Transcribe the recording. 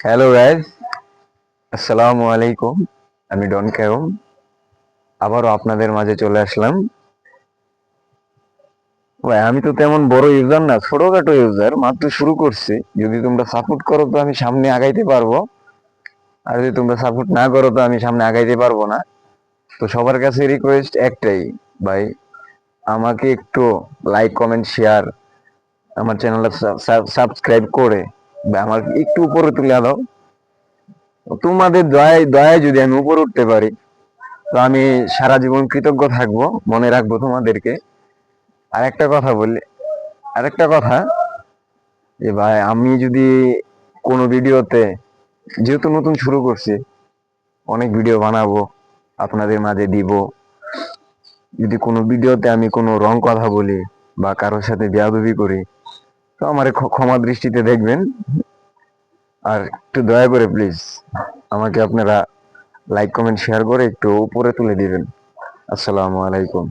Hello guys, আসসালামু আলাইকুম। আমি ডন কেয়ম, আবারও আপনাদের মাঝে চলে আসলাম। ভাই আমি তো তেমন বড় ইউজার না, ছোটখাটো ইউজার, মাত্র শুরু করছি। যদি তোমরা সাপোর্ট করো তো আমি সামনে আগাইতে পারবো, আর যদি তোমরা সাপোর্ট না করো তো আমি সামনে আগাইতে পারবো না। তো সবার কাছে রিকোয়েস্ট একটাই, ভাই আমাকে একটু লাইক কমেন্ট শেয়ার, আমার চ্যানেলটা সাবস্ক্রাইব করে বা আমার একটু উপরে তুলে দাও। তোমাদের দয়ায় দয়ায় যদি আমি উপরে উঠতে পারি তো আমি সারা জীবন কৃতজ্ঞ থাকবো, মনে রাখবো তোমাদেরকে। আরেকটা কথা বলি, আরেকটা কথা, যে ভাই আমি যদি কোনো ভিডিওতে, যেহেতু নতুন শুরু করছি, অনেক ভিডিও বানাবো, আপনাদের মাঝে দিব। যদি কোনো ভিডিওতে আমি কোনো রং কথা বলি বা কারোর সাথে বেয়াদবি করি তো আমার ক্ষমা দৃষ্টিতে দেখবেন। আর একটু দয়া করে প্লিজ আমাকে আপনারা লাইক কমেন্ট শেয়ার করে একটু উপরে তুলে দিবেন। আসসালামু আলাইকুম।